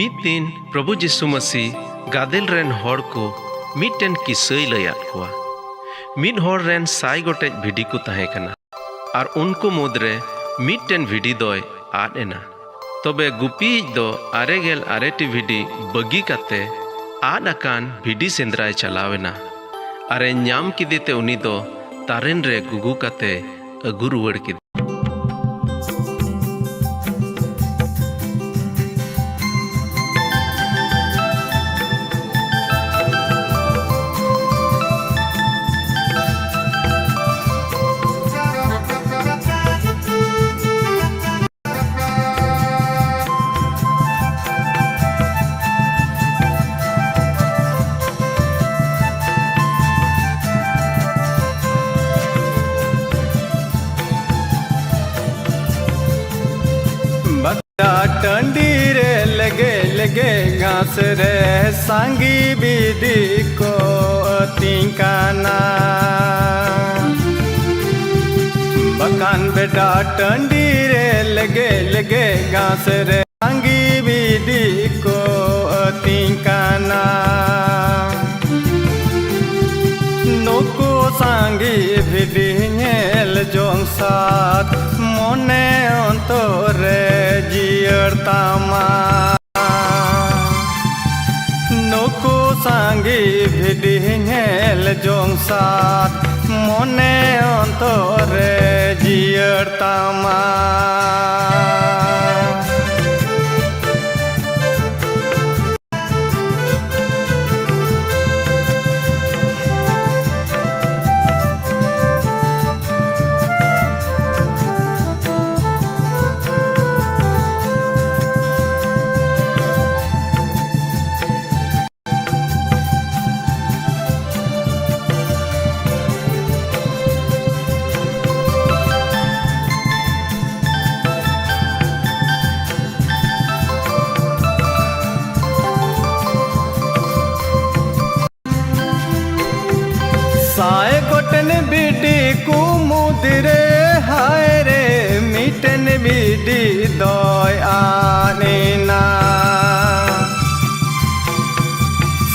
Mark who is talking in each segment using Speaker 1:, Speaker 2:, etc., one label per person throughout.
Speaker 1: ᱢᱤᱫ ᱫᱤᱱ ᱯᱨᱚᱵᱷᱩ ᱡᱤᱥᱩ ᱢᱟᱥᱤ ᱜᱟᱫᱮᱞ ᱨᱮᱱ ᱦᱚᱲ ᱠᱚ ᱢᱤᱫᱴᱮᱱ ᱠᱤᱥᱟᱹᱭ ᱞᱟᱹᱭᱟᱫ ᱠᱚᱣᱟ। ᱢᱤᱫ ᱦᱚᱲ ᱨᱮᱱ 100 ᱜᱚᱴᱮᱡ ᱵᱷᱤᱰᱤ ᱠᱚ ᱛᱟᱦᱮᱸ ᱠᱟᱱᱟ ᱟᱨ ᱩᱱᱠᱩ ᱢᱩᱫᱽᱨᱮ ᱢᱤᱫᱴᱮᱱ ᱵᱷᱤᱰᱤ ᱫᱚᱭ ᱟᱫ ᱮᱱᱟ। ᱛᱚᱵᱮ ᱜᱩᱯᱤᱭᱤᱡ ᱫᱚ 69 ᱴᱤ ᱵᱷᱤᱰᱤ ᱵᱟᱹᱜᱤ ᱠᱟᱛᱮ ᱟᱫ ᱟᱠᱟᱱ ᱵᱷᱤᱰᱤ ᱥᱮᱸᱫᱽᱨᱟᱭ ᱪᱟᱞᱟᱣ ᱮᱱᱟ। ᱟᱨᱮ ᱧᱟᱢ ᱠᱮᱫᱮᱛᱮ ᱩᱱᱤ ᱫᱚ ᱛᱟᱨᱮᱱ ᱨᱮ ᱜᱩᱜᱩ ᱠᱟᱛᱮ ᱟᱹᱜᱩ ᱨᱩᱣᱟᱹᱲ ᱠᱮᱫᱮ।
Speaker 2: टंडी रे लगे लगे घास रे सांगी बिदी को तिंकाना बकान बेटा टंडी रे लगे लगे घास रे सांगी बिदी को तिंकाना नुको सांगी बिदी नेल जोंग साथ मोने अंतरे जियर तामा नुको सांगी भिडी नेल जोंग साथ मोने अंतरे जियर तामा साए गोटन बिडी कुमुदिरे हाय रे मिटन बिडी दय आनेना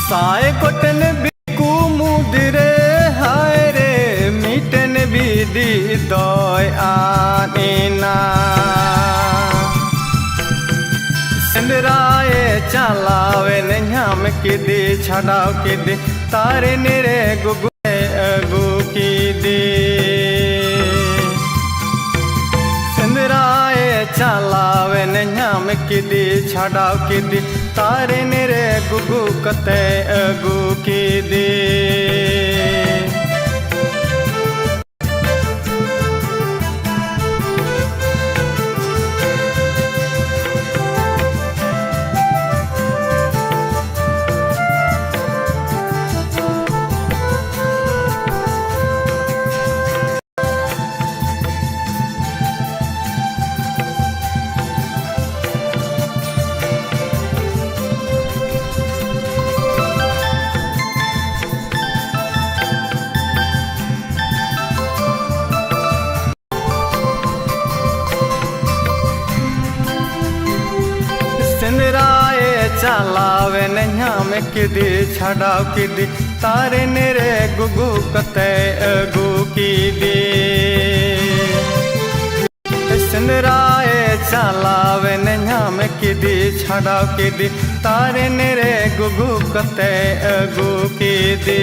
Speaker 2: साए गोटन कुमुदिरे हाय रे मिटन बिडी दय आनेना सेंद्राए चलावे नाम किदी छड़ाव किदी तारे नेरे गुगु अगु की दे सेंद्राए चलावे नाम किदी छड़ाव किदी तारे नेरे गुगु कते अगु की दे सेंद्राए चलावे नाम किदी छड़ाव किदी तारे नेरे गुगु कते अगु की दे सेंद्राए चलावे नाम किदी छड़ाव किदी तारे नेरे गुगु कते अगु की दे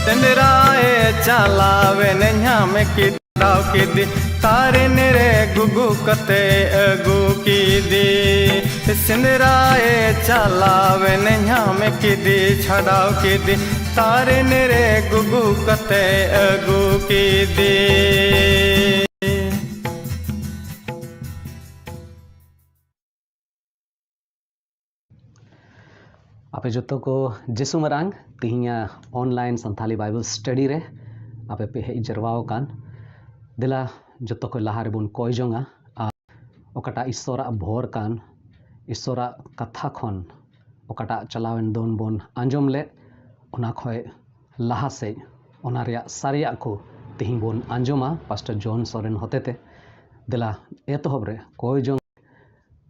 Speaker 2: सेंद्राए चलावे नाम किदी किदी तारे नेरे गुगु कते अगु की दी सेंद्राए चलावे नाम किदी छड़ाव किदी तारे नेरे गुगु कते अगु की दी
Speaker 3: आपे जोतो को जिसु मरांग तिहिया ऑनलाइन संथाली बाइबल स्टडी रे आपे पे हेज जरवाओ कान दिला जोतो को लहारे बुन कोय जोंगा ओकाटा ईश्वरा भोर कान ईश्वरा कथा खन ओकाटा चलावेन दोन बोन आंजम ले ओना खय लहा से ओना रिया सारिया को तिहिं बोन आंजमा पास्टर जॉन सोरेन होतेते दिला एतोहब रे कोय जोंग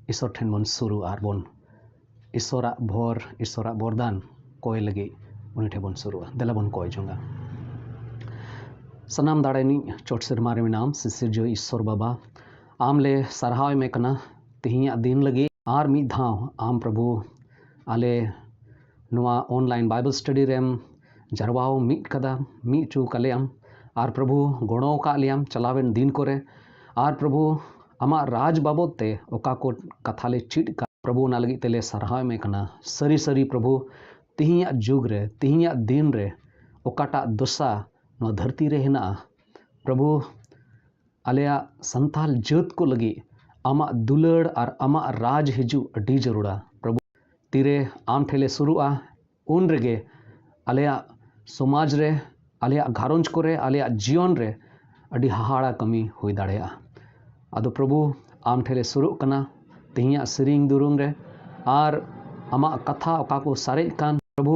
Speaker 3: ईश्वर ठेन बन सुरु आर बन ईश्वरा भोर ईश्वरा बरदान कोय लगे उनी ठे बन सुरु देला बन कोय जोंगा सनाम दाड़ेनी चोट सिरमारे में नाम सिसिरजो ईश्वर बाबा आमले सरहाव में कना तिहिया दिन लगे आर मी धाव आम प्रभु आले नुआ ऑनलाइन बाइबल स्टडी रेम जरवाओ मीट कदा मी चू कलेम आर प्रभु गोणो का लियाम चलावेन दिन करे आर प्रभु आमा राज बाबत ते ओका को कथाले चिट का प्रभु ना लगी तेले सरहाव में कना सरी सरी प्रभु तिहिया जुग रे तिहिया दिन रे ओकाटा दोसा नो धरती रे हेना प्रभु आलेया संताल जात को लगी आमा दुलड़ और आमा राज हिजू अडी जरूरा प्रभु तीरे आम ठेले शुरुआ उन रेगे आलेया समाज रे आलेया घारोंज को रे आलेया जीवन रे अडी हाहाड़ा कमी हुई दाड़ेया आदो प्रभु आम ठेले शुरू कना तिहिया सिरिंग दुरुंग रे आर आमा कथा ओका को सारे कान प्रभु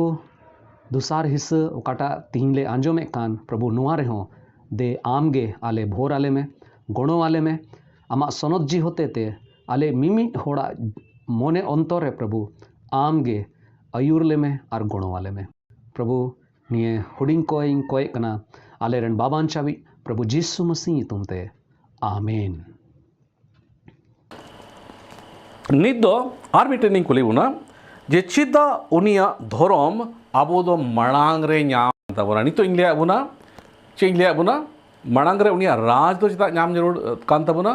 Speaker 3: दुसार हिस्स ओकाटा तिहिंले आंजोमे कान प्रभु नुआ रे हो दे आमगे आले भोर आले में गोणो आले में आमा सनद जी होते ते आले मिमी होड़ा मोने अंतर है प्रभु आमगे अयुरले में आर गोणो आले में प्रभु निये हुडिंग कोय कना आले रन बाबान चावी प्रभु जीसु मसीह तुमते आमीन
Speaker 4: नित दो आर मिटेनिंग कुलीबुना जे चिदा उनिया धोरम आबो दो मणांग रे न्याम तबना नितो इंग्लिया बुना चे इंग्लिया बुना मणांग रे उनिया राज दो चिदा न्याम जरूर कान तबना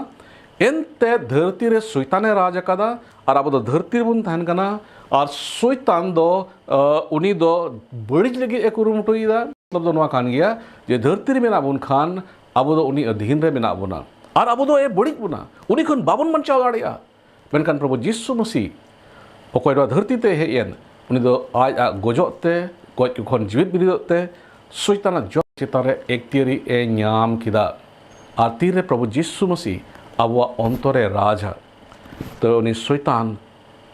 Speaker 4: एनते धरती रे शैताने राज कदा और आबो दो धरती बुन थान कना और शैतान दो उनी दो बड़िज लगी एक उरुमुटो इदा मतलब दो नवा कान गया जे धरती रे मेना बुन खान आबो दो उनी अधीन रे मेना बुना और आबो दो ए बड़िज बुना उनी खन बाबन मनचाव दाड़िया मेनकान प्रभु जीसु मसीह ओकोय दो धरती ते हेयन उनी दो आज गोजोते गज खन जीवित बिरिदते शैताना जो चितारे एकतिरी ए न्याम किदा आर तीरे प्रभु जीसु मसीह आबुआ अंतरे राजा तो उनी शैतान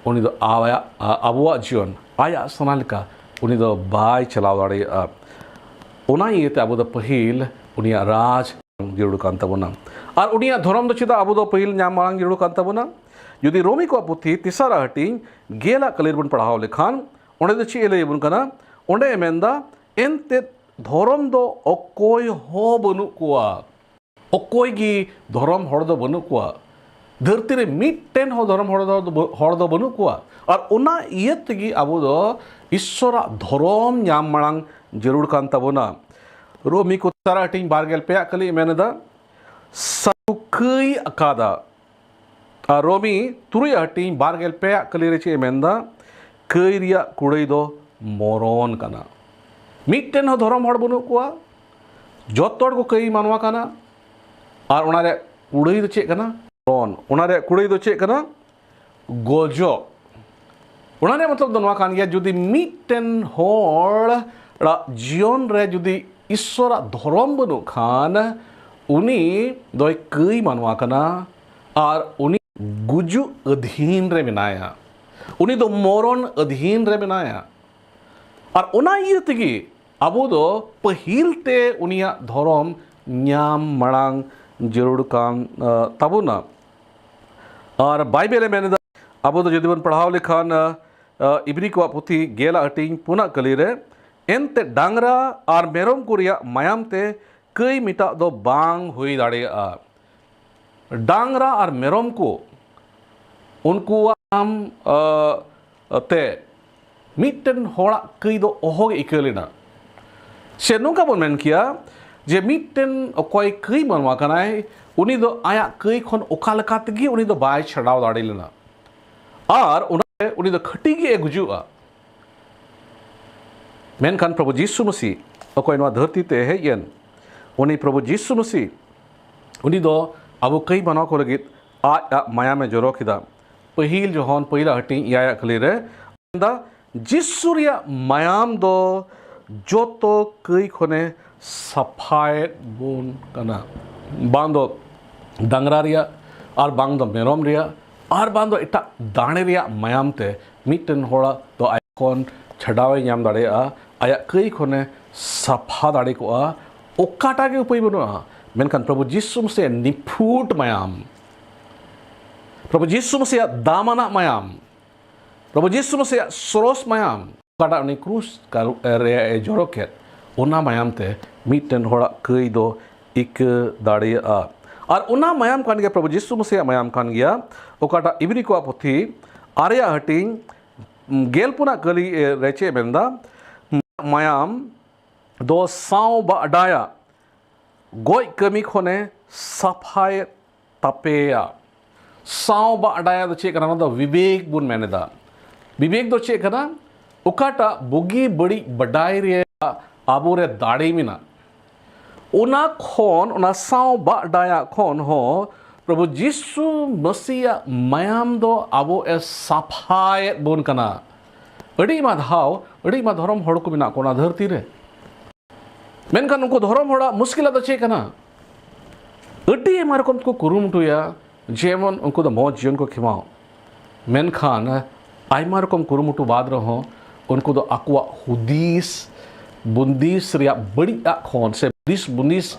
Speaker 4: उनी दो आया आबुआ जीवन आया सनालिका उनी दो बाय चलाव दाड़िया ओना इयते आबो दो पहिल उनिया राज जरूर कान तबना आर उनिया धर्म दो चिदा आबो दो पहिल न्याम मांग जरूर कान तबना जुदी रोमी को पुथी तिसारा हटिंग गेला कलीर बन पढ़ाव लेखान ओंडे दो ची एले बन कना ओंडे एमेंदा एनते धर्म दो अकोय हो बनु कुआ अकोय गी धर्म हड़ दो बनु कुआ धरती रे मिटटेन हो धर्म हड़ दो बनु कुआ और ओना इयत गी आबो दो ईश्वरा धर्म न्याम मांग जरूर कान तबना रोमी को तिसारा हटिंग बारगेल पे कली मेनदा सकुकई अकादा रोमी तुरुय हटिंग बारगेल पे कलीरे चे मेंदा कईरिया कुड़ई दो मोरन कना मिटटेन हो धर्म हड़ बनु कुआ जतोड़ को कई मानवा कना और उनारे कुड़ई दो चे कना मोरन उनारे कुड़ई दो चे कना गोजो उनारे मतलब दोनवा कान गया जुदी मिटटेन होड़ जीवन रे जुदी ईश्वरा धर्म बनु खान उनी दोय कई मानवा कना और उनी गुजु अधीन रे बनाया उनी दो मोरन अधीन रे बनाया और उना ये तगी अबो दो पहिलते उनिया धर्म न्याम मड़ांग जरूर कान तबुना और बाइबल में अबो दो जदि बन पढ़ाव लिखान इब्री को पुथी गेला हटिंग पुना कलीरे एनते डांगरा और मेरम कुरिया मायाम ते कई मिटा दो बांग हुई दाड़ेया डांगरा और मेरम को उनको आम ते मिटन होड़ा कई दो ओहो इकलेना से नोका बन मेन किया जे मिटन अकोय कई बनवा कनाय उनी दो आया कई खन ओका लका तगी उनी दो बाय छड़ाव दाड़ी लेना और उनी दो खटी गे गुजुआ मेनखान प्रभु जीसु मसीह अकोय नवा धरती ते है यन उनी प्रभु जीसु मसीह उनी दो अब कई बनाव को लगे आ माया में जरो खिदा पहिल जोहन पहिला हटिंग या खलीरे जिसुरिया मायाम दो जो तो कई खने सफाए बुन कना बांदो डांगरा रिया और बांदो मेरम रिया और बांदो इटा दाणे रिया मायाम ते मिटन होड़ा तो आइकॉन छड़ावे नाम दाड़े आया कई खने सफा दाड़े को ओकाटा के उपाय बनुआ मेनखान प्रभु जीसु से निफुट मायाम प्रभु यीशु मसीह दामना मायाम प्रभु यीशु मसीह सरोस मायाम काटा उनी क्रूस रे जोरोके ओना मायाम ते मिटन होड़ा कई दो इक दाड़िया और ओना मायाम कान गया प्रभु यीशु मसीह मायाम कान गया ओकाटा इबरी को पोथी आर्या हटिंग गेलपुना कली रेचे बेंदा मायाम दो साव बाडाया गोय कमी खोने सफाई तपेया साव बाडाया दो चेक करना दो विवेक बुन मैंने दा विवेक दो चेक करना उकाटा बुगी बड़ी बडाई रे आबो रे दाड़ी मिना ओना खोन ओना साव बाडाया खोन हो प्रभु यीशु मसीह मायाम दो आबो ए सफाई बुन कना अड़ी मा धाव अड़ी मा धर्म हड़ को मिना कोना धरती रे मेनखान उनको धर्म हड़ा मुश्किल दो चे कना अड़ी एमा रकम को कुरुमुटुया जेमन उनको दो मौज जीवन को खिमाओ मेनखान आयमा रकम कुरुमुटु बाद रहो उनको दो अक्वा हुदीस बुंदीस रिया बड़ी खोन से बुंदीस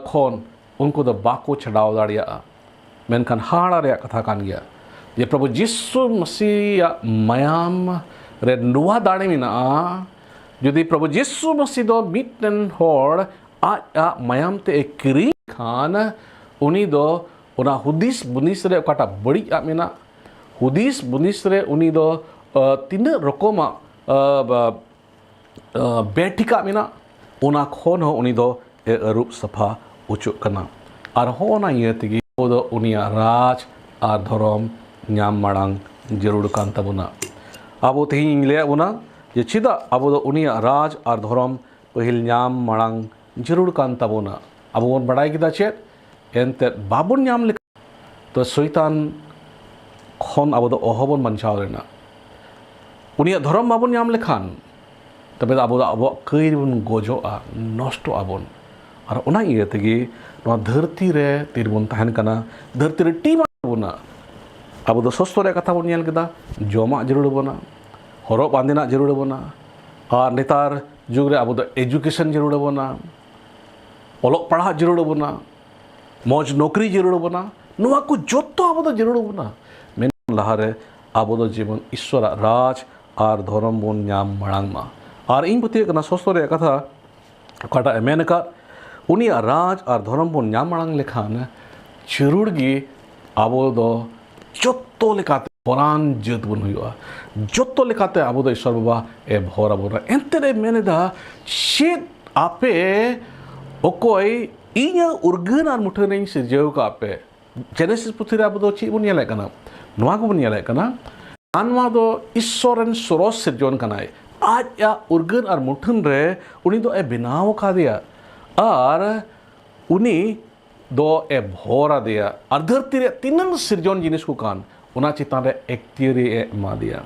Speaker 4: खोन उनको दो बाको छड़ाव दाड़िया मेनखान हाड़ा रिया कथा कान गया ये प्रभु यीशु मसीह मायाम रे नुआ दाड़े मिना जुदी प्रभु यीशु मसीह दो मिटन होड़ आ मायाम ते किरी खान उनी दो उना हुदीस बुनिस रे काटा बड़ी आ मिना हुदीस बुनिस रे उनी दो तीन रकोमा बेटिका मिना उना खोन हो उनी दो ए रूप सफा उचुक कना और होना ये तिगी दो उनिया राज आर धर्म ᱧᱟᱢ ᱢᱟᱲᱟᱝ ᱡᱟᱹᱨᱩᱲ ᱠᱟᱱ ᱛᱟᱵᱚᱱᱟ ᱟᱵᱚ ᱛᱮᱦᱮᱧ ᱞᱟᱹᱭ ᱵᱚᱱᱟ ᱡᱮ ᱪᱮᱫᱟᱜ ᱟᱵᱚ ᱫᱚ ᱩᱱᱤᱭᱟᱜ ᱨᱟᱡᱽ ᱟᱨ ᱫᱷᱚᱨᱚᱢ ᱯᱟᱹᱦᱤᱞ ᱧᱟᱢ ᱢᱟᱲᱟᱝ ᱡᱟᱹᱨᱩᱲ ᱠᱟᱱ ᱛᱟᱵᱚᱱᱟ ᱟᱵᱚ ᱵᱚᱱ ᱵᱟᱲᱟᱭ ᱠᱮᱫᱟ ᱪᱮᱫ ᱮᱱᱛᱮᱫ ᱵᱟᱵᱚᱱ ᱧᱟᱢ ᱞᱮᱠᱷᱟᱱ ᱛᱚ ᱥᱚᱭᱛᱟᱱ ᱠᱷᱚᱱ ᱟᱵᱚ ᱫᱚ ᱚᱦᱚᱵᱚᱱ ᱵᱟᱧᱪᱟᱣ ᱞᱮᱱᱟ ᱩᱱᱤᱭᱟᱜ ᱫᱷᱚᱨᱚᱢ ᱵᱟᱵᱚᱱ ᱧᱟᱢ ᱞᱮᱠᱷᱟᱱ ᱛᱚᱵᱮ ᱟᱵᱚ ᱫᱚ ᱟᱵᱚᱣᱟᱜ ᱠᱟᱹᱭ ᱨᱮᱵᱚᱱ ᱜᱚᱡᱚᱜᱼᱟ ᱱᱚᱥᱴᱚᱜ ᱟᱵᱚᱱ ᱟᱨ ᱚᱱᱟ ᱤᱭᱟᱹ ᱛᱮᱜᱮ ᱱᱚᱣᱟ ᱫᱷᱟᱹᱨᱛᱤ ᱨᱮ ᱛᱤᱨᱵᱚᱱ ᱛᱟᱦᱮᱱ ᱠᱟᱱᱟ ᱫᱷᱟᱹᱨᱛᱤ ᱨᱮ ᱴᱤᱢ ᱵᱚᱱᱟ अब दो सस्तो रे कथा बन नेल केदा जमा जरूर बना हरो बांदेना जरूर बना और नेतार जुग रे अब दो एजुकेशन जरूर बना ओलोक पढ़ा जरूर बना मौज नौकरी जरूर बना नुआ को जोतो अब दो जरूर बना मेन लहारे अब दो जीवन ईश्वर राज और धर्म बन नाम मांग मा और इन पुती कना सस्तो रे कथा काटा मेन का उनिया राज और धर्म बन नाम मांग लेखान जरूर गी अब दो जोतो लेकाते बरान जत बन हुआ जोतो लेकाते अब दो ईश्वर बाबा ए भोरा बोरा एंते रे मेने दा शेत आपे ओकोय इया उर्गन और मुठने सिरजेव का आपे जेनेसिस पुथी रे अब दो ची बन येले कना नोआ को बन येले कना आनवा दो ईश्वरन सरोस सिरजोन कनाय आज या उर्गन और मुठन रे उनी दो ए बिनाव का दिया और उनी दो ए भोरा दिया और धरती रे तीनन सिरजोन जिनिस को कान उना चितान रे एक्तियरी ए मा दिया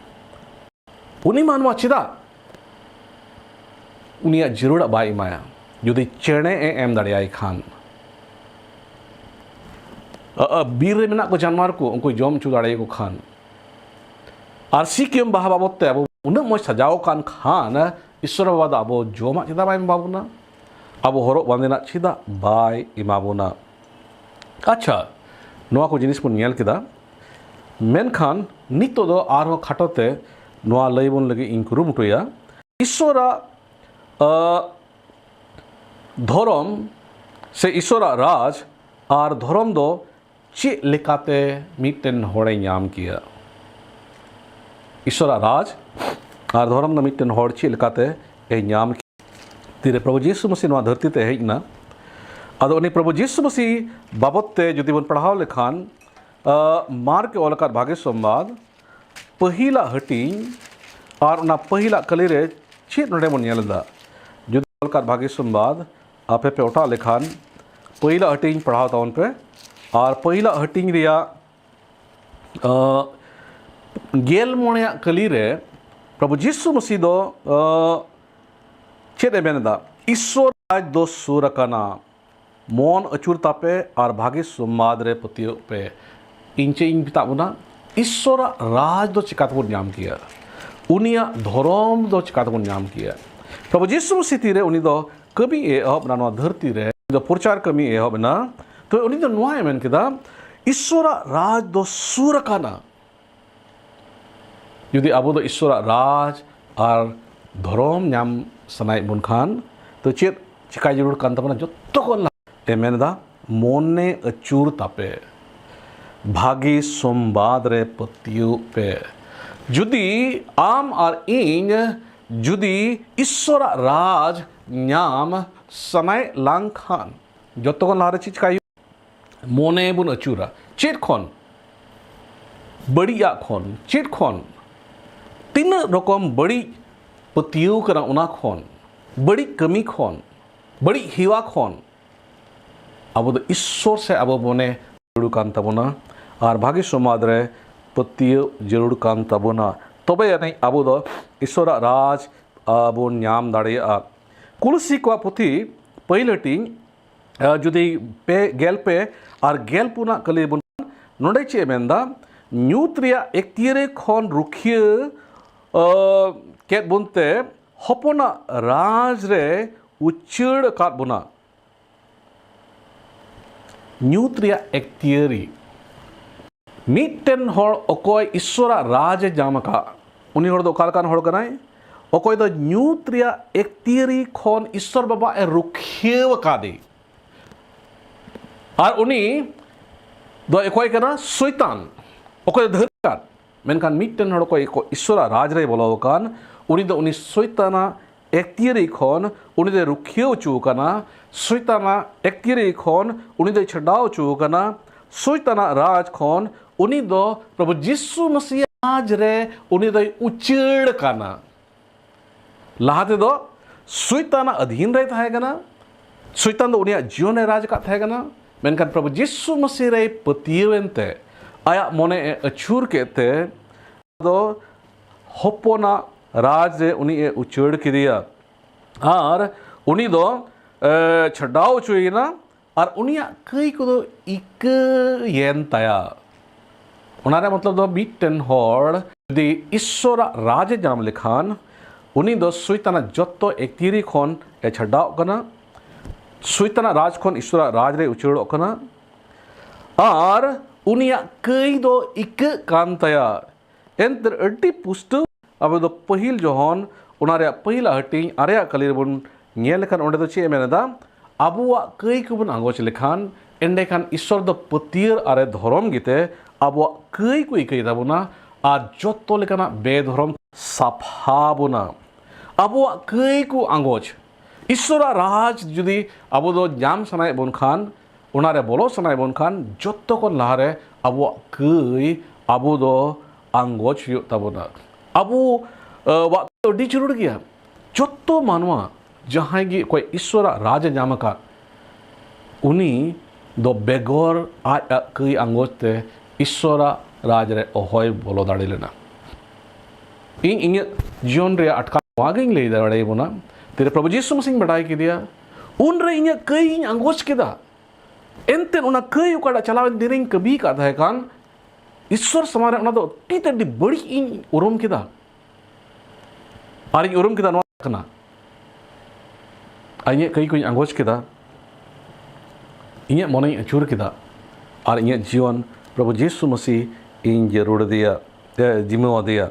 Speaker 4: उनी मानवा चिदा उनिया जरूर बाई माया जुदी चेणे ए एम दाड़ियाई खान बीर रे मेना को जानवर को उनको जम चु दाड़े को खान और सिक्किम बाहा बाबते अब उन मज सजाओ कान खान ईश्वर बाबा दा अब जमा चिदा बाई बाबुना अब हरो बांदेना चिदा बाई इमाबुना अच्छा नोआ को जिनिस बन नेल केदा मेनखान नितो दो आरो खाटोते नोआ लई बन लगी इन कुरुमुटुया ईश्वरा धर्म से ईश्वरा राज और धर्म दो चे लेकाते मिटन होड़े नाम किया ईश्वरा राज और धर्म दो मिटन होड़ चे लेकाते ए नाम तीरे प्रभु यीशु मसीह नोआ धरती ते हेजना अदो उनी प्रभु यीशु मसीह बाबते जुदी बन पढ़ाव लेखान मार्क के ओलकार भाग्य संवाद पहिला हटिंग और उना पहिला कली रे चेत नडे बन नेलदा जुदी ओलकार भाग्य संवाद आपे पे उठा लेखान पहिला हटिंग पढ़ाव तावन पे और पहिला हटिंग रिया गेल मोणया कली रे प्रभु यीशु मसीह दो चेत बेनदा ईश्वर राज दो सूरकना मन अचूर तापे और भाग्य संवाद रे पतियो पे इंचे इन पिता बुना ईश्वर राज दो चिकात बन नाम किया उनिया धर्म दो चिकात बन नाम किया प्रभु यीशु मसीह रे उनी दो कभी ए हब ना धरती रे दो प्रचार कमी ए हब ना तो उनी दो नुआ मेन केदा ईश्वरा राज दो सुर काना जुदी आबो दो ईश्वरा राज और धर्म नाम सनाय बुन खान तो चेत चिका जरूर कान तबना जत्तो को ला मेनदा मोने अचूर तापे भागी सोमबाद रे पतियु पे जुदी आम और इन जुदी ईश्वरा राज नाम सनाय लांग खान जत्तो को लारे चिका मोने बुन अचूरा चेत खन बड़िया खन चेत खन तीन रकम बड़ी पतियु करा उना खन बड़ी कमी खन बड़ी हिवा खन अब तो ईश्वर से अब बने जरूर कान तबना और भागी समाज रे पतियु जरूर कान तबना तबे यानी अब तो ईश्वर राज अब नाम दाड़िया कुलसी को पुथी पहिलटी जुदी पे गेल पे और गेल पुना कली बुन नोडे चे मेंदा न्यूत रिया एकतिरे खन रुखिए केत बुनते हपना राज रे उच्चड़ काट बुना न्यूत रिया एकतिरी मिटन हर अकोय ईश्वरा राज जामका उनी हर दो कालकान हर कनाय अकोय दो न्यूत रिया एकतिरी खन ईश्वर बाबा ए रुखिए कादे और उनी दो अकोय कना शैतान अकोय धरकात मेनकान मिटन हर को ईश्वरा राज रे बोलो कान उनी दो उनी शैताना एकतिरी खन उनी दे रुखियो चुकना शैताना एकतिरी खन उनी दे छडाव चुकना शैताना राज खन उनी दो प्रभु यीशु मसीह राज रे उनी दो उचड़ काना लाहाते दो शैताना अधीन रे थाहे कना शैतान दो उनिया जीवन राज का थाहे कना मेनकान प्रभु यीशु मसीह रे पतियवेंते आया मोने अचूर केते दो हपना राज रे उनी ए उचड़ किदिया और उनी दो छडाव चुईना और उनिया कई को दो इक येन ताया उनारे मतलब दो मिटन हर दि ईश्वर राज जाम लिखान उनी दो शैताना जत्तो एकतिरी खन ए छडाव कना शैताना राज खन ईश्वर राज रे उचड़ कना और उनिया कई दो इक कांतया एंतर अड्डी पुष्टु अब दो पहिल जोहन उनारे पहिला हटिंग आरेया कलिर बुन नेल लेखान ओंडे दो चे मेनदा आबुआ कई को बुन आंगोच लेखान एंडे खान ईश्वर दो पतिर आरे धर्म गिते आबुआ कई को इकई दाबुना आ जत्तो लेखाना बेधर्म साफा बुना आबुआ कई को आंगोच ईश्वर राज जुदी आबो दो जाम सनाय बुन खान उनारे बोलो सनाय बुन खान जत्तो को लारे आबुआ कई आबो दो आंगोच तबना अबू वाक्य अड्डी जरूर गया जत्तो मानवा जहाँ गी कोई ईश्वर राज जामका उनी दो बेगोर आज कई आंगोचते ईश्वर राज रे अहोय बोलो दाड़ी लेना इन इन जीवन रे अटका वागिंग ले दाड़े बुना तेरे प्रभु यीशु मसीह बढ़ाई के दिया उन रे इन कई आंगोच केदा एंते उना कई उकाड़ा चलावे दिरिंग कभी का था कान ईश्वर समारे उना दो टीते डी बड़ी इन उरुम केदा आरी उरुम केदा नवा कना आइए कई कोई आंगोच केदा इन्हें मने अचूर केदा और इन्हें जीवन प्रभु यीशु मसीह इन जरूर दिया जिम्मेवा दिया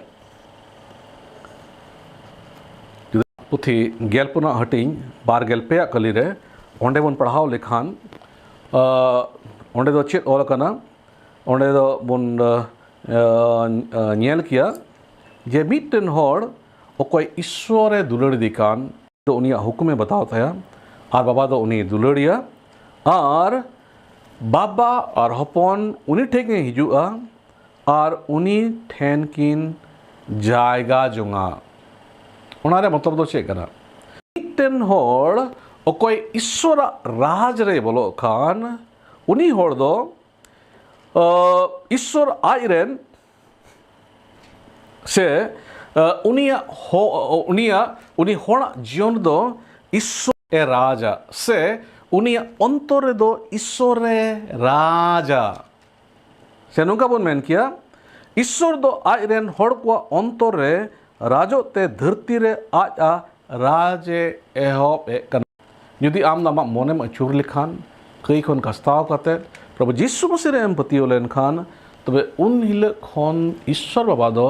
Speaker 4: पुथी गेलपुना हटिंग बार गेलपे कली रे ओंडे बन पढ़ाव लेखान ओंडे दो चेत ओल कना ओंडे दो बन नेल किया जे मिटन हर ओकोय ईश्वरे दुलड़ दिकान तो उनिया हुक्मे बताओ था और बाबा दो उन्हीं दुलड़िया और बाबा और हपन उन्हीं ठेके हिजुआ और उन्हीं ठेन किन जायगा जोंगा उनारे मतलब दो चेक करा मिटन हर ओकोय ईश्वर राज रे बोलो खान उन्हीं हर दो ईश्वर आयरन से उनी होना जीवन दो ईश्वर राजा से उनी अंतरे दो ईश्वर राजा से नुका बन मेन किया ईश्वर दो आयरन हर को अंतरे राजो ते धरती रे आज राजे एहब कना यदि आम नामा मोने में अचूर लिखान कई खन कस्ताव करते प्रभु जीशु मसीह रे पतियो लेन खान तबे उन हिल खन ईश्वर बाबा दो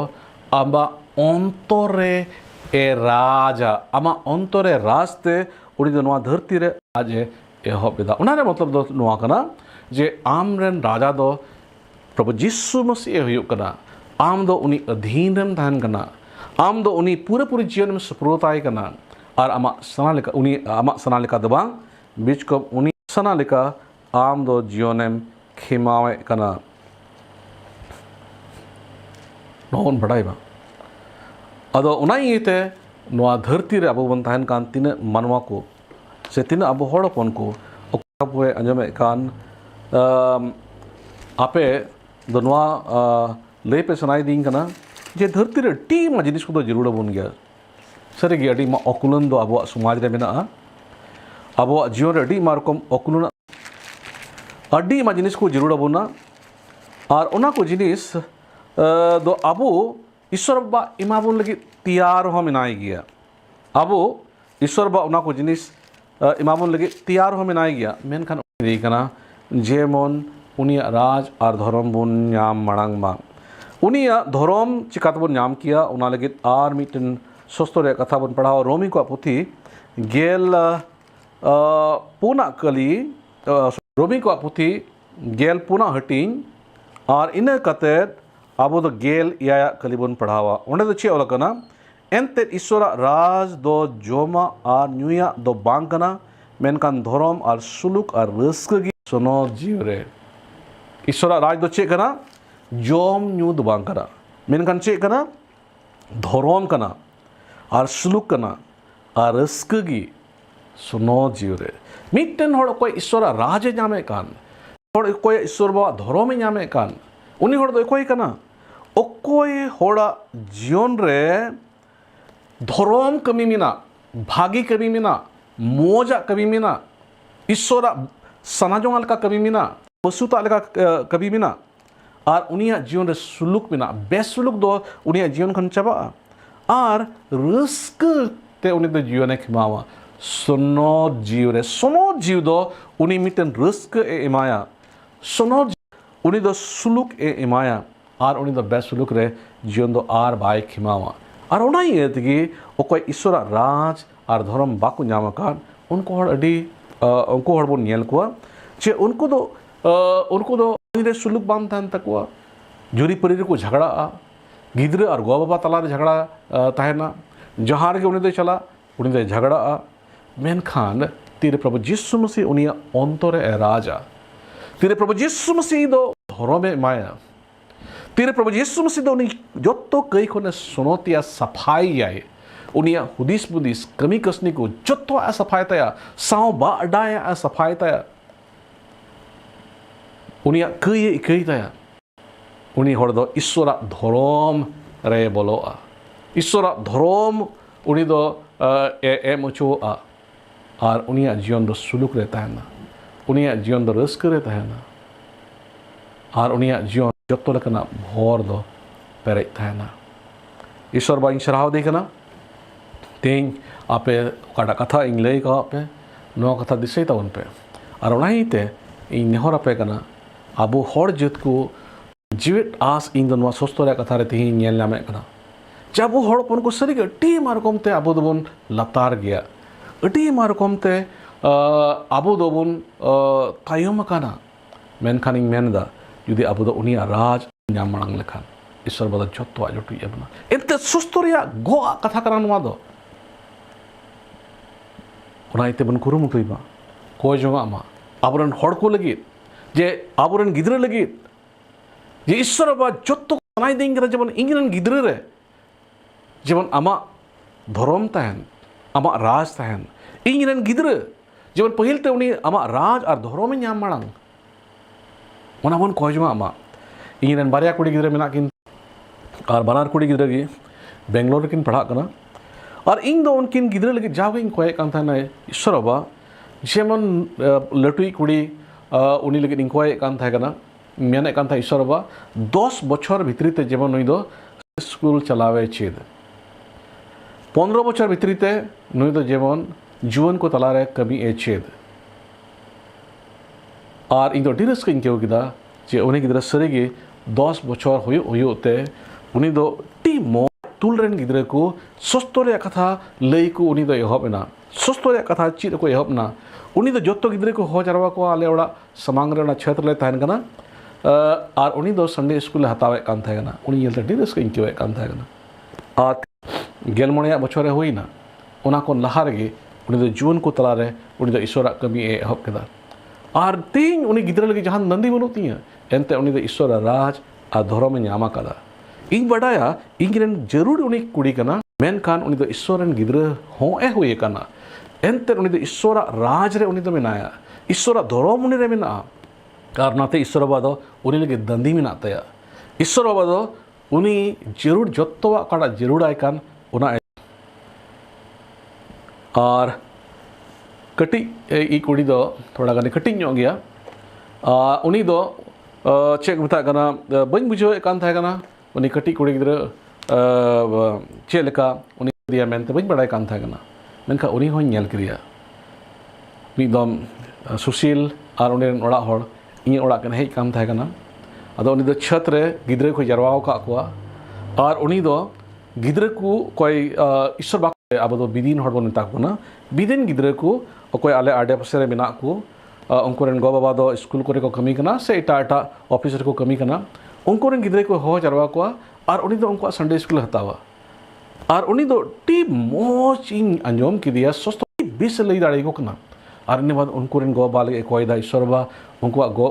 Speaker 4: आमा अंतरे ए राजा आमा अंतरे रास्ते उनी दो नवा धरती रे आज एहब बेदा उनारे मतलब दो नवा कना जे आम रेन राजा दो प्रभु जीशु मसीह हुयुग कना आम दो उनी अधीन रेम तहन कना आम दो उनी पूरे जीवन में सफलताय कना और आमा सना लेका उनी आमा सना लेका दो बांग बीच को उनी सना लेका आम दो जीवनम खिमावे कना नौन बढ़ाई बा अदो उना इते नवा धरती रे अबो बन तहन कान तीन मनवा को से तीन अबो हड़पन को ओकाबे अंजमे कान आपे दोनवा ले पे सुनाई दी कना जे धरती रे टी मा जिनिस को जरूर बन गया सरे गे अडी मा अकुलन दो अबो समाज रे मेना अबो जीवन रे अडी मारकम अकुलन अडी मा जिनिस को जरूर बना और उना को जिनिस दो अबो ईश्वर बा इमाबुन लगी तैयार हो मिनाई गया अबो ईश्वर बा उना को जिनिस इमाबुन लगी तैयार हो मिनाई गया मेनखान दी कना जेमन उनिया राज और धर्म बन नाम मांग मा उनिया धर्म चिकात बन नाम किया उना लगी आर मिटन सस्तोरे कथा बन पढ़ाओ रोमी को पुथी गेल पुना कली रोमी को पुथी गेल पुना हटिंग और इन कते अब दो गेल या कली बन पढ़ावा उन्हें तो चे ओलकना एंते ईश्वर राज दो जोमा और न्यूया दो बांकना मेनकान धर्म और सुलुक और रस्क सुनो जीव रे ईश्वर राज दो चे कना जोम न्यू दो बांकना मेनकान चे कना धर्म कना और सुलुक कना और रस्क सुनो जीव रे मिट्टन होड़ कोई ईश्वर राज नामे कान होड़ कोई ईश्वर बा धर्म नामे कान उनी होड़ दो कोई कना ओकोय होड़ा जीवन रे धर्म कमी मिना भागी कमी मिना मोजा कमी मिना ईश्वर सनाजोंगल का कमी मिना पशुता लगा कमी मिना और उनिया जीवन रे सुलुक मिना बेसुलुक दो उनिया जीवन खन चबा और रिस्क ते उनी दो जीवन खिमावा सुनो जीव दो उनी मिटन रिस्क ए इमाया सुनो उनी दो सुलुक ए इमाया और उनी दो बेसुलुक रे जीवन दो आर बाय खिमावा और उना ये तगी ओकोय ईश्वर राज और धर्म बाकु नाम कान उनको हड़ अडी उनको हड़ बन नेल को जे उनको दो रे सुलुक बान तहन तकवा जुरी परी को झगड़ा गिद्र और गो बाबा तला रे झगड़ा तहना जहां रे उनी दो चला उनी दो झगड़ा मेन खान तीरे प्रभु यीशु मसीह उनिया अंतरे राजा तीरे प्रभु यीशु मसीह दो धर्म माया तीरे प्रभु यीशु मसीह दो उनी जोतो कई कोने सुनोतिया सफाई आए उनिया हुदिस बुदिस कमी कसनी को जोतो आ सफाई तया साव बा अडाया आ सफाई तया उनिया कई तया उनी होड़ दो ईश्वर धर्म रे बोलोआ ईश्वर धर्म उनी दो ए मुचोआ और उनिया जीवन दो सुलुक रे तहना उनिया जीवन दो रस्क रे तहना और उनिया जीवन जोतो लकना भोर दो पेरे तहना ईश्वर बा इंशराव देखना तें आपे काटा कथा इंग लई का आपे नो कथा दिसई तावन पे और उनाइते इन नेहर आपे कना अबो हर जत को जीवित आस इन दो सस्तोरे कथा रे तिहि नेल नामे कना जब वो हड़पन को सरी टी मारकम ते अबो दोबन लतार गया टी मारकम ते अबो दोबन तायम काना मेनखान इंग मेनदा जुदी अबो दो उनिया राज नाम मांग लेखान ईश्वर बदा जोतो आजोटु यबना एते सुस्तोरिया गो कथा करा नवा दो उना इते बन कुरुमुटुइबा कोय जोंगा मा आबरन हड़ को लगी जे आबरन गिद्र लगी जे ईश्वर बा जोतो नाय देंगे जबन इंगरन गिद्र रे जबन आमा धर्म तहन आमा राज तहन इंगरन गिद्र जबन पहिल ते उनी आमा राज और धर्म नाम मांग उना बन कोय जोंगा मा इंगरन बारिया कुड़ी गिद्र मेना किन और बनार कुड़ी गिद्र गी बेंगलोर किन पढ़ा कना और इन दो उनकिन गिद्र लगी जाओ इन कोय कान थाना ईश्वर बा जेमन लटुई कुड़ी उनी लगी इन कोय कान था कना मेने कान था ईश्वर बा 10 बछर भितरीते जेमन नुई दो स्कूल चलावे चेद 15 बछर भितरीते नुई दो जेमन जीवन को तलारे कमी ए चेद और इन डी रस्किंग क्यों किदा जे उन्हें गिद्रा सरे के 10 बछर हुयो ते उन्हीं दो टी मो तुल रेन गिद्रे को सस्तोरे कथा लई को उन्हीं दो एहब ना सस्तोरे कथा चीज को एहब ना उन्हीं दो जोतो गिद्रे को हो जारवा को आले ओड़ा समांग रे ना क्षेत्र ले तहन कना और उन्हीं दो संडे स्कूल हतावे कान था कना उन्हीं येलते डी रस्किंग क्यों कान था कना और गेलमोनिया बछरे हुईना उना को लहार गे उन्हीं दो जून को तला रे उन्हीं दो ईश्वर कमी एहब केदा और तीन उन्हीं गिद्रे लगे जहां नंदी बनुती है एंते उन्हीं दो ईश्वर राज और धर्म में ᱧᱟᱢ ᱟᱠᱟᱫᱟ ᱤᱧ ᱵᱟᱰᱟᱭᱟ ᱤᱧᱨᱮᱱ ᱡᱟᱹᱨᱩᱲ ᱩᱱᱤ ᱠᱩᱲᱤ ᱠᱟᱱᱟ ᱢᱮᱱᱠᱷᱟᱱ ᱩᱱᱤ ᱫᱚ ᱤᱥᱥᱚᱨ ᱨᱮᱱ ᱜᱤᱫᱽᱨᱟᱹ ᱦᱚᱸ ᱦᱩᱭ ᱟᱠᱟᱱᱟ ᱮᱱᱛᱮ ᱩᱱᱤ ᱫᱚ ᱤᱥᱥᱚᱨᱟᱜ ᱨᱟᱡᱽ ᱨᱮ ᱩᱱᱤ ᱫᱚ ᱢᱮᱱᱟᱭᱟ ᱤᱥᱥᱚᱨᱟᱜ ᱫᱷᱚᱨᱚᱢ ᱩᱱᱤ ᱨᱮ ᱢᱮᱱᱟᱜᱼᱟ ᱟᱨ ᱚᱱᱟᱛᱮ ᱤᱥᱥᱚᱨ ᱵᱟᱵᱟ ᱫᱚ ᱩᱱᱤ ᱞᱟᱹᱜᱤᱫ ᱫᱟᱹᱱᱫᱤ ᱢᱮᱱᱟᱜ ᱛᱟᱭᱟ ᱤᱥᱥᱚᱨ ᱵᱟᱵᱟ ᱫᱚ ᱩᱱᱤ ᱡᱟᱹᱨᱩᱲ ᱡᱚᱛᱚᱣᱟᱜ ᱚᱠᱟᱴᱟᱜ ᱡᱟᱹᱨᱩᱲᱟᱭ ᱠᱟᱱ ᱚᱱᱟ ᱟᱨ ᱠᱟᱹᱴᱤᱡ ᱤ ᱠᱩᱲᱤ ᱫᱚ ᱛᱷᱚᱲᱟ ᱜᱟᱱ ᱠᱟᱹᱴᱤᱡ ᱧᱚᱜ ᱜᱮᱭᱟ उनी दो चेक मता कना बन बुझे कान था कना उनी कटी कुड़ी गिद्रा चे लेका उनी दिया मेनते बन बड़ाई कान था कना मेनका उनी हों नेल करिया मिदम सुशील और उनी ओड़ा होड़ इन ओड़ा कन हेज कान था कना अदो उनी दो छत रे गिद्रे को जरवाओ का कुआ और उनी दो गिद्रे को कोई ईश्वर बाक अब दो बिदिन होड़ बन ताक बना बिदिन गिद्रे को कोई आले आडे पसे रे बिना को उनको गो बाबा दो स्कूल को रेको कमी करना से एटा एटा ऑफिस रेको कमी करना उनको गिद्रे को हो जरवा को और उनी दो उनको संडे स्कूल हतावा और उनी दो टी मोच इन अंजोम की दिया सस्तो बीस लई दाड़े को कना और इन बाद उनको गो बाले कोई दा ईश्वर बा उनको गो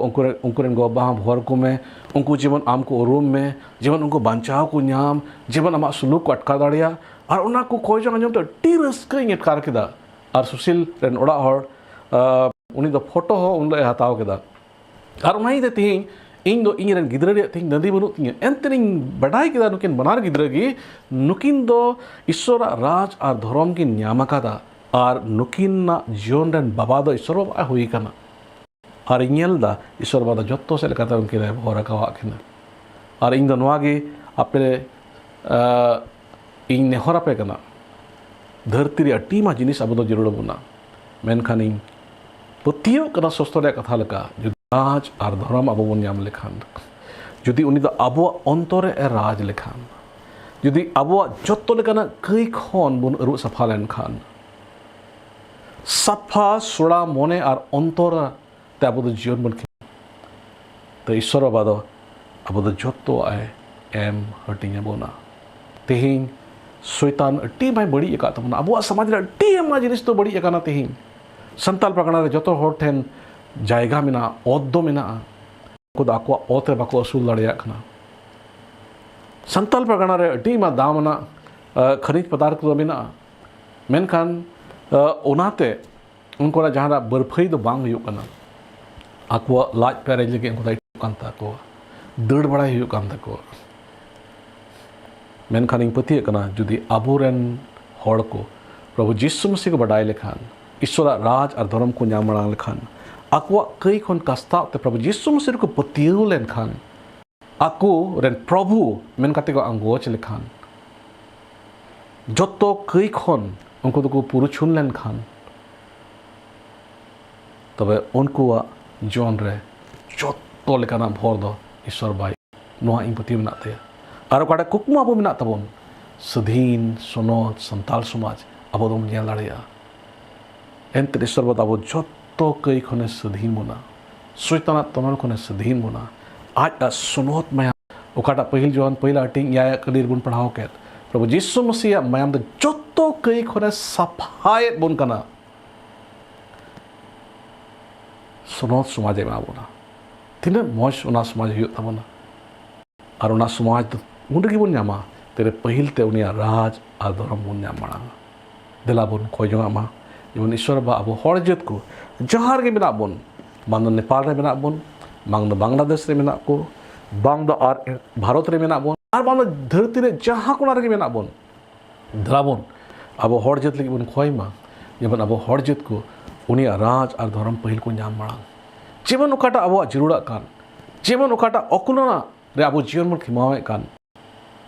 Speaker 4: उनको गो बा भोर को में उनको जीवन आम को रूम में जीवन उनको बांचाव को ᱧᱟᱢ जीवन आमा सुलूक को अटका दाड़िया और उना को कोई जो अंजोम तो टी रस्क इन अटकार केदा और सुशील रेन ओड़ा होड़ उनी दो फोटो हो उन लोग हताव केदा और उन्हीं दे तीन इन दो इन रन गिद्रे तीन नदी बनु तीन एंतरिंग बढ़ाई केदा नुकिन बनार गिद्रे की नुकिन दो ईश्वर राज और धर्म की ᱧᱟᱢ ᱟᱠᱟᱫᱟ और नुकिन ना जीवन रन बाबा दो ईश्वर बाबा हुई कना और इन्हेल दा ईश्वर बाबा जोत्तो से लेकर उनके रे भोरा कवा किना और इन दो नवा गे आपे इन नेहरा पे कना धरती रे अटी मा जिनिस अब दो जरूर बुना मेनखान इन पतियो कना सस्तोरे कथा लेका जुदी राज और धर्म अब बन ᱧᱟᱢ लेखान जुदी उनी दो अब अंतरे राज लेखान जुदी अब जत्तो लेकाना कई खन बन अरु सफा लेन खान सफा सोड़ा मने और अंतर ते अब दो जीवन बन तो ईश्वर बाबा दो अब दो जत्तो आए एम हटिंग बोना तेहिं शैतान अटी भाई बड़ी एका तमना अब समाज रे अटी एमा जिनिस तो बड़ी एकाना तेहिं संताल प्रगणा रे जतो होर ठेन जायगा मेना ओद दो मेना को आको ओते बाको असूल दाड़िया खना संताल प्रगणा रे अटी मा दामना खनिज पदार्थ को मेना मेनखान ओनाते उनको जहां बर्फई दो बांग हुयो कना आको लाज पेरेज लगे उनको दाई कान ताको दड़ बड़ा हुयो कान ताको मेनखान इन पति कना जुदी आबोरेन होड़ को प्रभु यीशु मसीह को बड़ाई लेखान ईश्वर राज और धर्म को ᱧᱟᱢ मांग लेखान आको कई खन कास्ता ते प्रभु यीशु मसीह को पतियो लेन खान आको रेन प्रभु मेन काते को अंगोच लेखान जतो कई खन उनको तो को पुरु छुन लेन खान तबे उनको जोन रे जतो लेकाना भोर दो ईश्वर बाई नोआ इन पति मेना ते और काटा कुकमा बो मेना तबन स्वाधीन सनद संताल समाज अब दो ᱧᱮᱞ दाड़िया एंते ईश्वर बाबा अब जत्तो कई खने स्वाधीन बना शैतान तमन खने स्वाधीन बना आज सुनोत माया ओकाटा पहिल जोन पहिला अटिंग या कलीर बुन पढ़ाओ के प्रभु यीशु मसीह मायाम द जत्तो कई खने सफायत बुन कना सुनोत समाज में आबोना तिने मौज उना समाज हुयो तबना और उना समाज उनगी बुन ᱧᱟᱢᱟ तेरे पहिल ते उनिया राज और धर्म बुन ᱧᱟᱢ माणा दिला बुन खोजोंगा मा जेमन ईश्वर बा अब हर जत को जहार के मेना बन बांग नेपाल रे मेना बन बांग बांग्लादेश रे मेना को बांग और भारत रे मेना बन और बांग धरती रे जहां कोना रे मेना बन दलाबन अब हर जत लगी बन खोय मा जेमन अब हर जत को उनिया राज और धर्म पहिल को ᱧᱟᱢ मांग जेमन ओकाटा अब जरूरा कान जेमन ओकाटा अकुलना रे अब जीवन मन खिमावे कान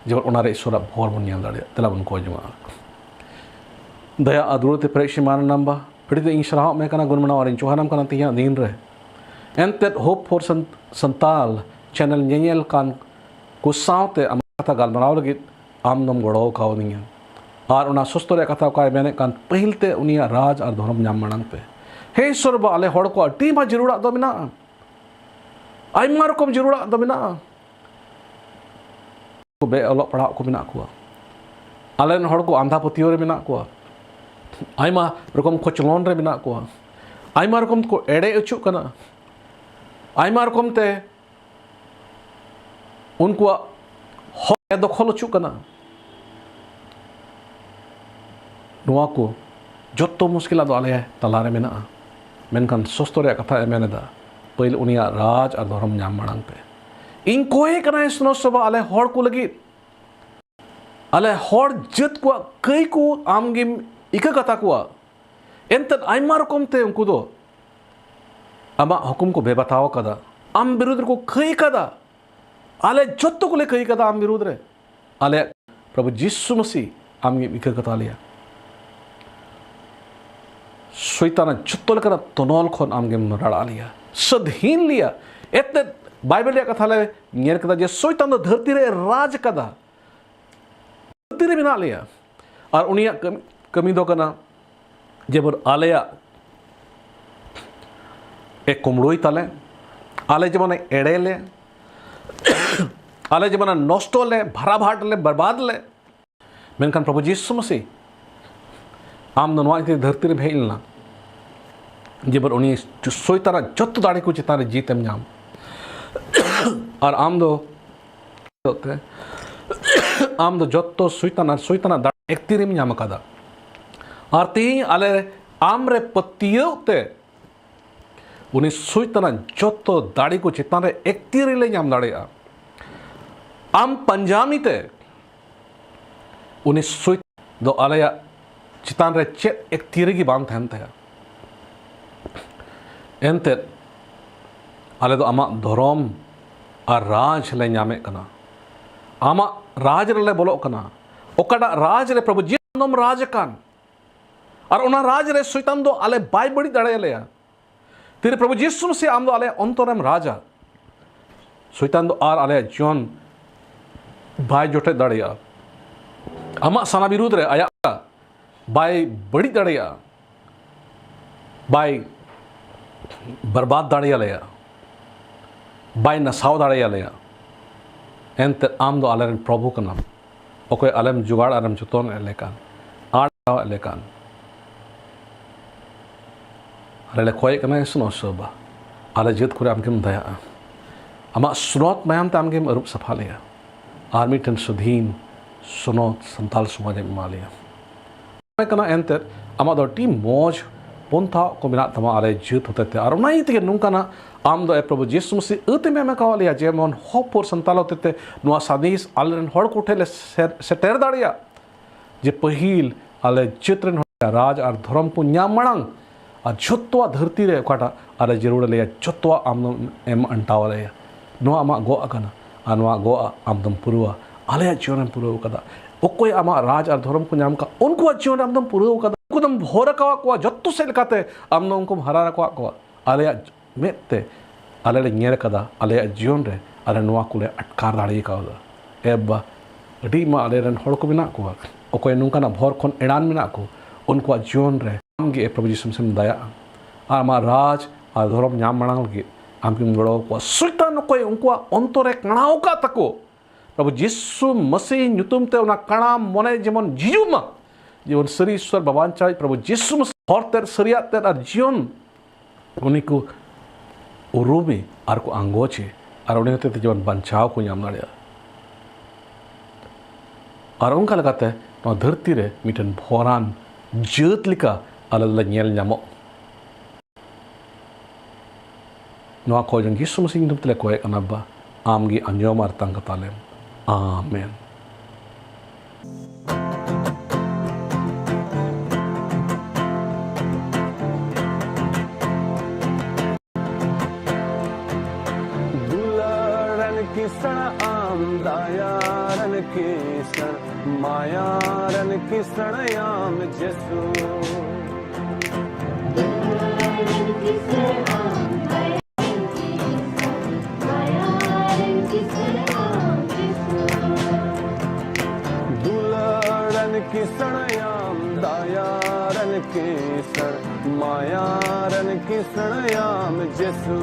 Speaker 4: जेमन ओना रे ईश्वर भोर बन ᱧᱟᱢ दाड़े दलाबन खोजमा दया अदूरते प्रेक्षी मान नंबा फिर इन सलाह में कना गुणमना और चौहानम कना तिया दिन रे Entet Hope for Santal channel nyel kan ku saute am kata galmarau lagi am nom goro kau ningan. Ar una sustore kata kai mene kan pehilte unia raj ar dhorom nyam manang pe. He sorba ale hor ko ati ma jirura do mina. Ai mar kom jirura do mina. Ko be olok padhak ko mina ko. Alen hor ko andha patio re mina ko. Ai ma rokom kochlon re mina ko. Ai ma rokom ko ede uchu kana. Ai ma rokom te उनको दखल चुक को जो मुश्किल आले तलारे मेना मेनखान सस्तो कथा मेनेदा पहिल उनिया राज और धर्म नाम मांग पे इन कोई कना सुनो सबा आले हर को लगी आले हर जत को कई को आमगिम इका कथा को एंतन आइमा रकम ते उनको दो अमा हुकुम को बेबताव कदा आम विरुद्ध को कई कदा आले जत्तो को ले कई कदा आम विरुद्ध रे आले प्रभु यीशु मसीह आमगिम इका कथा लिया शैतान जत्तो लेकर तनोल खन आमगिम रड़ा लिया सदहीन लिया एते बाइबल रे कथा ले नियर कदा जे शैतान धरती रे राज कदा धरती रे बिना लिया और उनिया कमी दो कना जेबर आलेया एक कुमड़ोई ताले आले जमाने एड़े ले आले जमाना नष्टो ले भरा भाट ले बर्बाद ले मेनखान प्रभु यीशु मसीह आम नवा इते धरती रे भेलना जेबर उनी शैतान जत्तो दाड़ी को चितारे जीतेम नाम और आम दो जत्तो शैतान दाड़ी एकतिरिम नाम कदा और ती आले आमरे पतियोते उनी शैतान जत्तो दाड़ी को चितारे एकतिरि ले नाम दाड़ेया आम पंजामी ते उनी शैतान दो आलेया चितान रे चेत एकतिरि की बांग थैन थे एंते आले दो आमा धर्म और राज ले नामे कना आमा राज रे बोलो कना ओकाडा राज रे प्रभु जीवनम राज कान और उना राज रे शैतान दो आले बाय बड़ी दाड़े लेया तेरे प्रभु यीशु मसीह आम दो आले अंतरम राजा शैतान दो आर आले जीवन बाय जोटे दाड़ेया आमा साना विरुद्ध रे आया बाय बड़ी दाड़ेया बाय बर्बाद दाड़ेया लेया बाय नसाव दाड़ेया लेया एंते आम दो आले प्रभु का नाम ओके आलेम जुगाड़ आलम जुतोन एलेकान आड़ एलेकान आले खोय कना सुनो सोबा आले जित कुरे आमकेम दया आमा सुनोत मयाम ते आमकेम अरूप सफा लेया आर्मी टन सुधीन सुनोत संताल समाज मालिया कना एंते आमा दो टी मौज पंथा को मिना तमा आले जित होते थे और उनाई ते नुंकाना आम दो प्रभु यीशु मसीह अते में कावलिया जेमन होप और संताल होते थे नुआ सादीस आलेन हड़ को उठेले सेटेर दाड़िया जे पहिल आले जितरन राज और धर्म को न्याम मांग और जत्तवा धरती रे ओकाटा आले जरूर ले जत्तवा आम एम अंटावले नुआ आमा गो अकना अनुआ गो आमदम पुरुआ आले जीवन पुरुआ कदा ओकोय आमा राज और धर्म को न्याम का उनको जीवन आमदम पुरुआ कदा उनको भोर का जत्तो से लेकाते आमन उनको हरा को आले मेते आले ले नेर कदा आले जीवन रे आले नुआ को ले अटकार दाड़ी कावदा एबा अडी मा आले रन हड़ को बिना को ओकोय नुका ना भोर खन एडान मिना को उनको जीवन रे आमगे प्रभु यीशु मसीह दया आमा राज और धर्म नाम मांग लगे आमके गड़ो को शैतान कोय उनको अंतरे कणाव का तको प्रभु यीशु मसीह नुतुम ते उना कणा मने जेमन जीवमा जीवन सरी ईश्वर भगवान चाहे प्रभु यीशु मसीह हर तेर सरिया तेर और जीवन उन्हीं को उरुमी आर को आंगोचे और उन्हें ते जीवन बंचाव को नाम दाड़िया और उनका लगाते हैं धरती रे मिटन भोरान जत लिका आले नेल नामो नवा को जन यीशु मसीह नुतुम तले कोय अनबा आमगी अंजोम अर्थां कताले आमेन
Speaker 2: किसण आम दयारन किसण मायारन किसण याम जसु माया रन किसणयाम जसू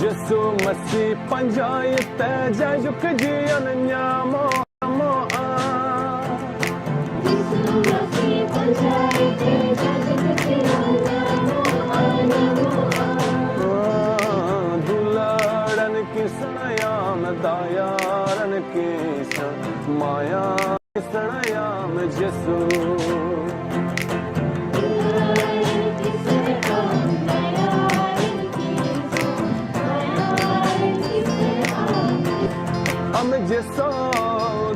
Speaker 2: जसू मसी पंजायत जाजुक जियन न्यामो मो आ दुलाड़न किसणयाम दायारन किसण माया किसणयाम जसू हम जसो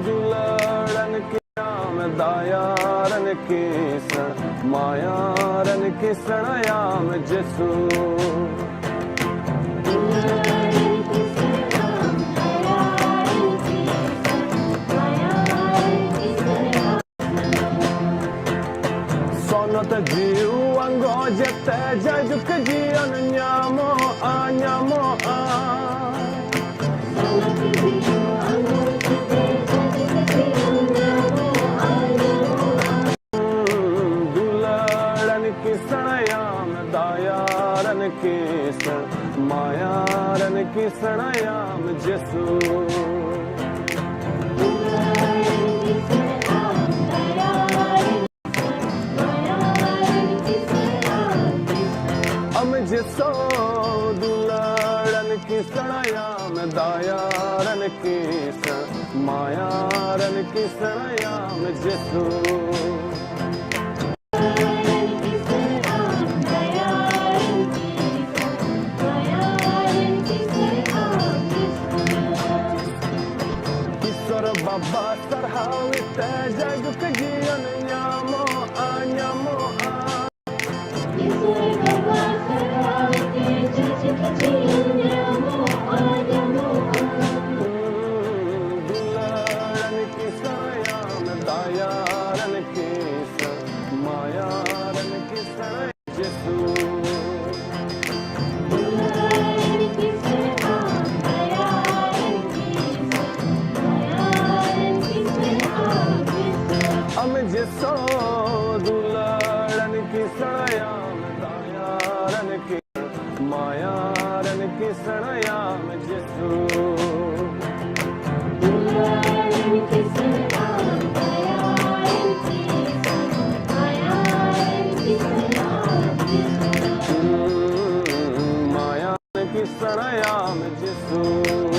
Speaker 2: दुलाड़न कियाम दायारन किसण मायारन किसणयाम जसू सोनत जीव अंगो जत जाजुक जियन न्यामो आ दुलाड़न किसणयाम दायारन किसण मायारन किसणयाम जसू हम जसो दुलाड़न किसणयाम दायारन किसण मायारन किसणयाम जसू ईश्वर बाबा सरहावित जाजुक जियन न्यामो आ दुलाड़न किसणयाम दायारन किसण मायारन किसण जसू हम जसो दुलाड़न किसणयाम दायारन किसण मायारन किसणयाम जसू मायारन किसणयाम जसू